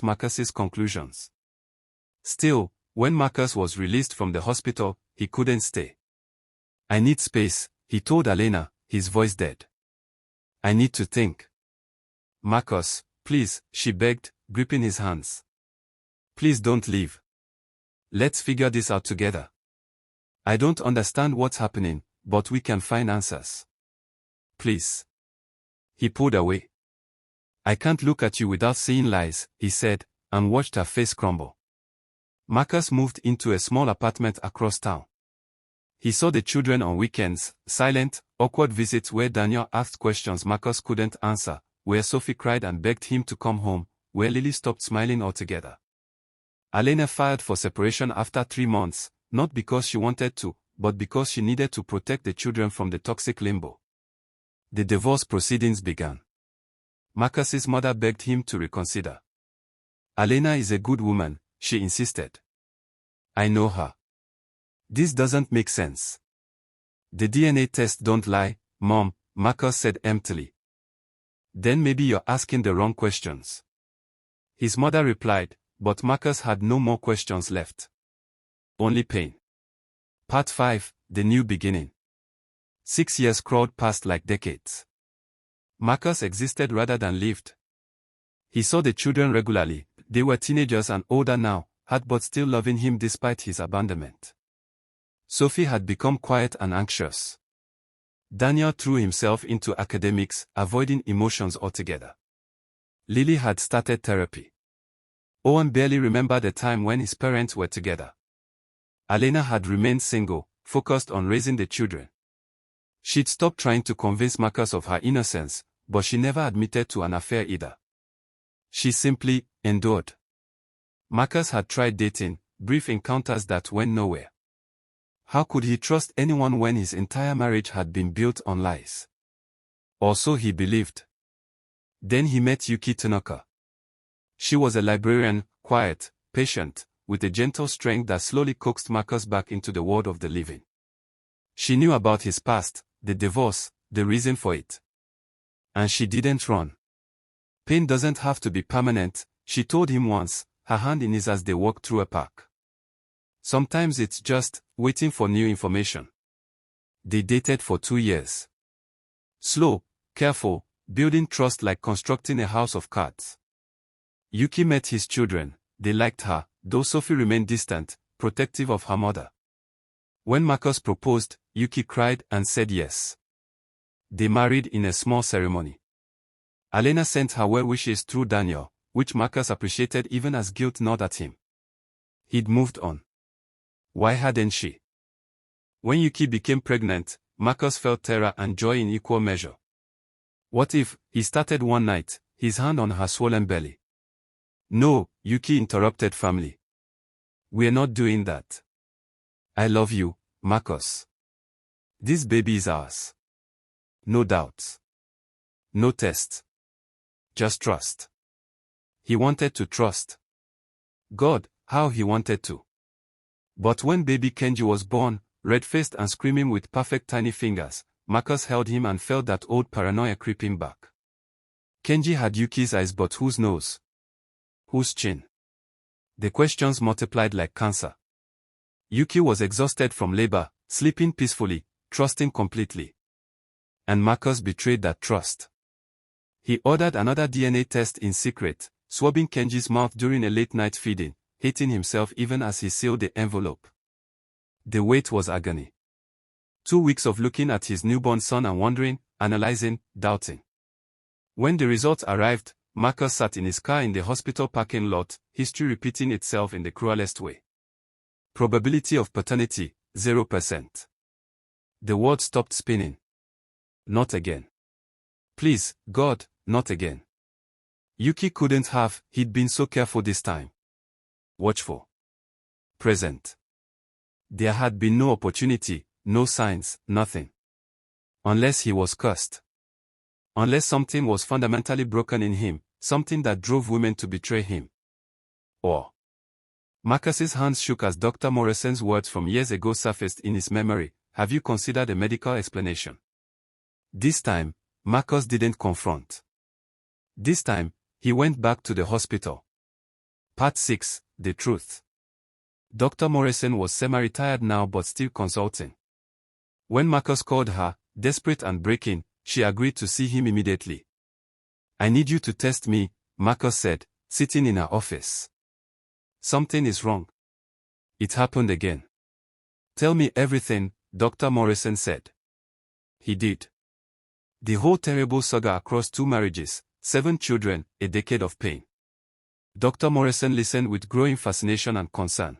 Marcus's conclusions. Still, when Marcus was released from the hospital, he couldn't stay. "I need space," he told Alena, his voice dead. "I need to think." "Marcus, please," she begged, gripping his hands. "Please don't leave. Let's figure this out together. I don't understand what's happening, but we can find answers. Please." He pulled away. "I can't look at you without seeing lies," he said, and watched her face crumble. Marcus moved into a small apartment across town. He saw the children on weekends, silent, awkward visits where Daniel asked questions Marcus couldn't answer, where Sophie cried and begged him to come home, where Lily stopped smiling altogether. Alena filed for separation after 3 months, not because she wanted to, but because she needed to protect the children from the toxic limbo. The divorce proceedings began. Marcus's mother begged him to reconsider. "Alena is a good woman," she insisted. "I know her. This doesn't make sense." "The DNA tests don't lie, Mom," Marcus said emptily. "Then maybe you're asking the wrong questions." His mother replied, but Marcus had no more questions left. Only pain. Part 5, The New Beginning. 6 years crawled past like decades. Marcus existed rather than lived. He saw the children regularly. They were teenagers and older now, but still loving him despite his abandonment. Sophie had become quiet and anxious. Daniel threw himself into academics, avoiding emotions altogether. Lily had started therapy. Owen barely remembered the time when his parents were together. Alena had remained single, focused on raising the children. She'd stopped trying to convince Marcus of her innocence, but she never admitted to an affair either. She simply endured. Marcus had tried dating, brief encounters that went nowhere. How could he trust anyone when his entire marriage had been built on lies? Or so he believed. Then he met Yuki Tanaka. She was a librarian, quiet, patient, with a gentle strength that slowly coaxed Marcus back into the world of the living. She knew about his past, the divorce, the reason for it. And she didn't run. "Pain doesn't have to be permanent," she told him once, her hand in his as they walked through a park. "Sometimes it's just waiting for new information." They dated for 2 years. Slow, careful, building trust like constructing a house of cards. Yuki met his children. They liked her, though Sophie remained distant, protective of her mother. When Marcus proposed, Yuki cried and said yes. They married in a small ceremony. Alena sent her well wishes through Daniel, which Marcus appreciated even as guilt gnawed at him. He'd moved on. Why hadn't she? When Yuki became pregnant, Marcus felt terror and joy in equal measure. What if, he started one night, his hand on her swollen belly. "No," Yuki interrupted firmly. "We're not doing that. I love you, Marcus. This baby is ours. No doubts. No test. Just trust." He wanted to trust. God, how he wanted to. But when baby Kenji was born, red-faced and screaming with perfect tiny fingers, Marcus held him and felt that old paranoia creeping back. Kenji had Yuki's eyes, but whose nose? Whose chin? The questions multiplied like cancer. Yuki was exhausted from labor, sleeping peacefully, trusting completely. And Marcus betrayed that trust. He ordered another DNA test in secret, swabbing Kenji's mouth during a late-night feeding, hating himself even as he sealed the envelope. The wait was agony. 2 weeks of looking at his newborn son and wondering, analyzing, doubting. When the results arrived, Marcus sat in his car in the hospital parking lot, history repeating itself in the cruelest way. Probability of paternity, 0%. The world stopped spinning. Not again. Please, God, not again. Yuki couldn't have, he'd been so careful this time. Watchful. Present. There had been no opportunity, no signs, nothing. Unless he was cursed. Unless something was fundamentally broken in him, something that drove women to betray him. Or. Marcus's hands shook as Dr. Morrison's words from years ago surfaced in his memory. Have you considered a medical explanation? This time, Marcus didn't confront. This time, he went back to the hospital. Part 6, The Truth. Dr. Morrison was semi-retired now but still consulting. When Marcus called her, desperate and breaking, she agreed to see him immediately. "I need you to test me," Marcus said, sitting in her office. "Something is wrong." "It happened again." "Tell me everything," Dr. Morrison said. He did. The whole terrible saga across 2 marriages, 7 children, a decade of pain. Dr. Morrison listened with growing fascination and concern.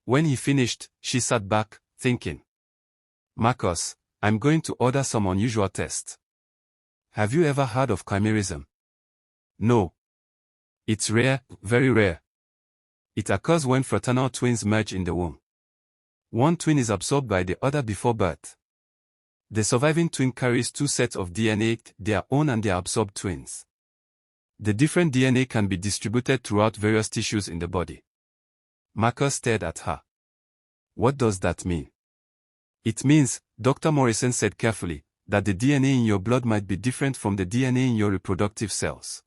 When he finished, she sat back, thinking. "Marcus, I'm going to order some unusual tests. Have you ever heard of chimerism?" "No. It's rare, very rare. It occurs when fraternal twins merge in the womb. One twin is absorbed by the other before birth. The surviving twin carries 2 sets of DNA, their own and their absorbed twins. The different DNA can be distributed throughout various tissues in the body." Marcus stared at her. "What does that mean?" "It means," Dr. Morrison said carefully, "that the DNA in your blood might be different from the DNA in your reproductive cells.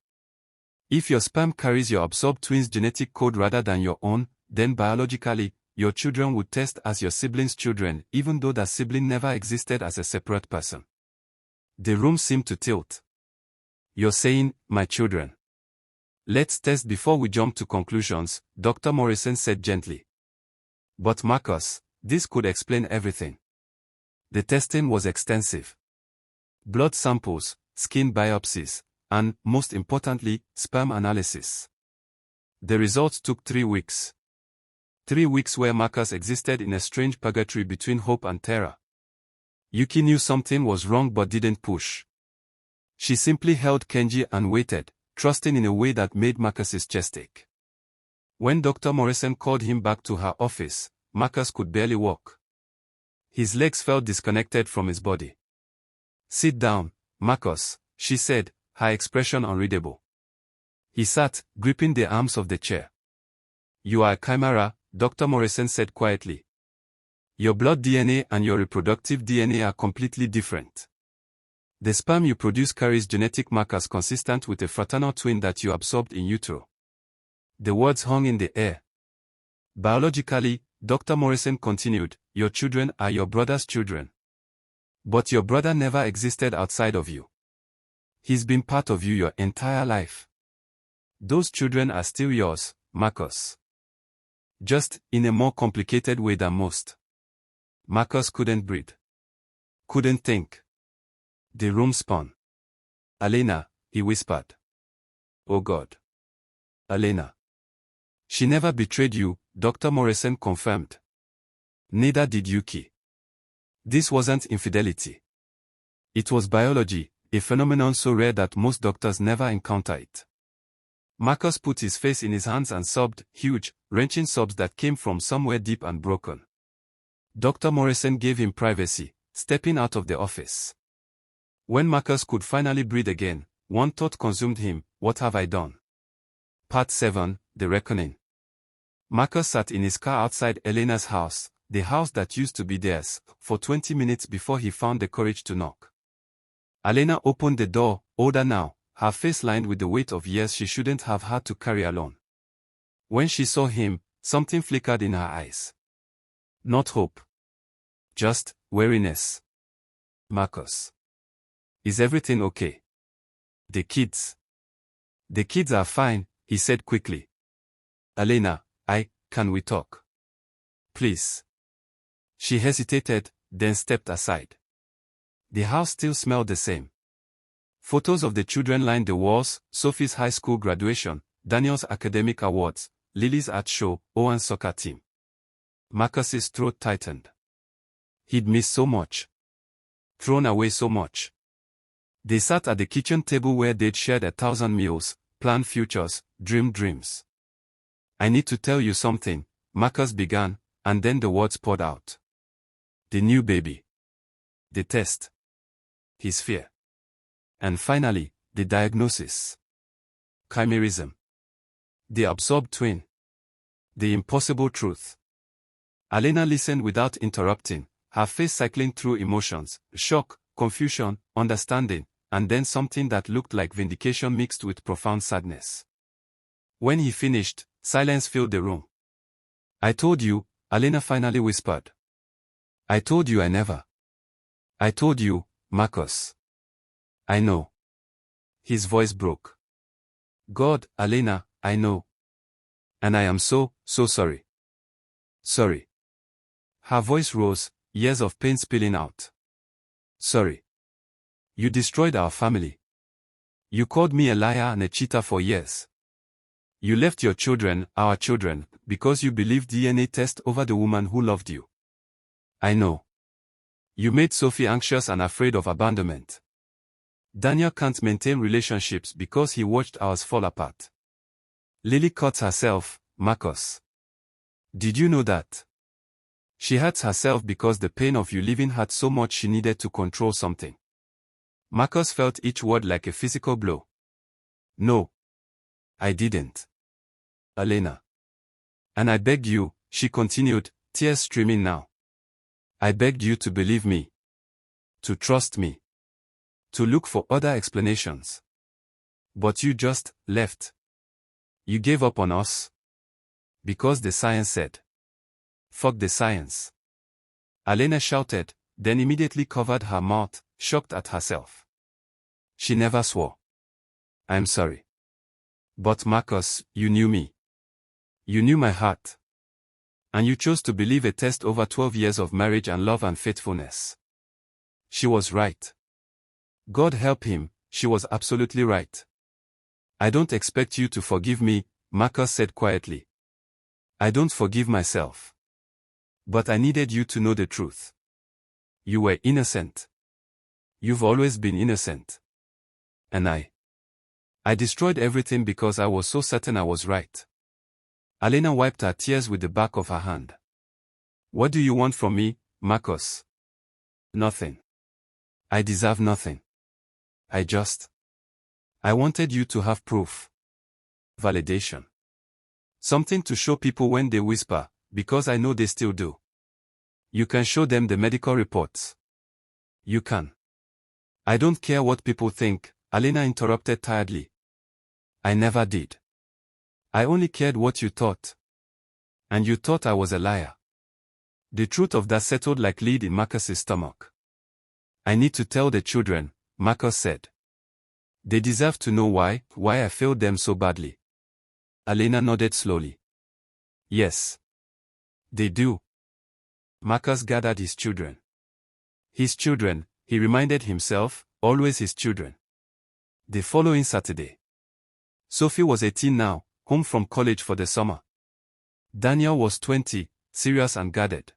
If your sperm carries your absorbed twin's genetic code rather than your own, then biologically, your children would test as your siblings' children, even though that sibling never existed as a separate person." The room seemed to tilt. "You're saying, my children?" "Let's test before we jump to conclusions," Dr. Morrison said gently. "But Marcus, this could explain everything." The testing was extensive. Blood samples, skin biopsies, and, most importantly, sperm analysis. The results took 3 weeks. 3 weeks where Marcus existed in a strange purgatory between hope and terror. Yuki knew something was wrong but didn't push. She simply held Kenji and waited, trusting in a way that made Marcus's chest ache. When Dr. Morrison called him back to her office, Marcus could barely walk. His legs felt disconnected from his body. "Sit down, Marcus," she said, her expression unreadable. He sat, gripping the arms of the chair. "You are a chimera," Dr. Morrison said quietly. "Your blood DNA and your reproductive DNA are completely different. The sperm you produce carries genetic markers consistent with a fraternal twin that you absorbed in utero." The words hung in the air. "Biologically," Dr. Morrison continued, "your children are your brother's children. But your brother never existed outside of you. He's been part of you your entire life. Those children are still yours, Marcus. Just in a more complicated way than most." Marcus couldn't breathe. Couldn't think. The room spun. "Elena," he whispered. "Oh God. Elena." "She never betrayed you," Dr. Morrison confirmed. "Neither did Yuki. This wasn't infidelity. It was biology, a phenomenon so rare that most doctors never encounter it." Marcus put his face in his hands and sobbed, huge, wrenching sobs that came from somewhere deep and broken. Dr. Morrison gave him privacy, stepping out of the office. When Marcus could finally breathe again, one thought consumed him: what have I done? Part 7, The Reckoning. Marcus sat in his car outside Elena's house, the house that used to be theirs, for 20 minutes before he found the courage to knock. Elena opened the door, older now, her face lined with the weight of years she shouldn't have had to carry alone. When she saw him, something flickered in her eyes. Not hope. Just weariness. "Marcus. Is everything okay?" "The kids." "The kids are fine," he said quickly. "Elena, can we talk? Please." She hesitated, then stepped aside. The house still smelled the same. Photos of the children lined the walls: Sophie's high school graduation, Daniel's academic awards, Lily's art show, Owen's soccer team. Marcus's throat tightened. He'd missed so much. Thrown away so much. They sat at the kitchen table where they'd shared 1,000 meals, planned futures, dreamed dreams. "I need to tell you something," Marcus began, and then the words poured out. The new baby. The test. His fear. And finally, the diagnosis. Chimerism. The absorbed twin. The impossible truth. Elena listened without interrupting, her face cycling through emotions: shock, confusion, understanding, and then something that looked like vindication mixed with profound sadness. When he finished, silence filled the room. I told you, Alena finally whispered. I told you I never. I told you, Marcus. I know. His voice broke. God, Alena, I know. And I am so sorry. Sorry. Her voice rose, years of pain spilling out. Sorry. You destroyed our family. You called me a liar and a cheater for years. You left your children, our children, because you believed DNA test over the woman who loved you. I know. You made Sophie anxious and afraid of abandonment. Daniel can't maintain relationships because he watched ours fall apart. Lily cuts herself, Marcus. Did you know that? She hurts herself because the pain of you leaving hurt so much she needed to control something. Marcus felt each word like a physical blow. No. I didn't. Alena. And I begged you, she continued, tears streaming now. I begged you to believe me. To trust me. To look for other explanations. But you just left. You gave up on us. Because the science said. Fuck the science. Alena shouted, then immediately covered her mouth, shocked at herself. She never swore. I'm sorry. But Marcus, you knew me. You knew my heart. And you chose to believe a test over 12 years of marriage and love and faithfulness. She was right. God help him, she was absolutely right. I don't expect you to forgive me, Marcus said quietly. I don't forgive myself. But I needed you to know the truth. You were innocent. You've always been innocent. And I destroyed everything because I was so certain I was right. Alena wiped her tears with the back of her hand. What do you want from me, Marcus? Nothing. I deserve nothing. I wanted you to have proof. Validation. Something to show people when they whisper, because I know they still do. You can show them the medical reports. You can. I don't care what people think, Alena interrupted tiredly. I never did. I only cared what you thought. And you thought I was a liar. The truth of that settled like lead in Marcus's stomach. I need to tell the children, Marcus said. They deserve to know why I failed them so badly. Alena nodded slowly. Yes. They do. Marcus gathered his children. His children, he reminded himself, always his children. The following Saturday. Sophie was 18 now, home from college for the summer. Daniel was 20, serious and guarded.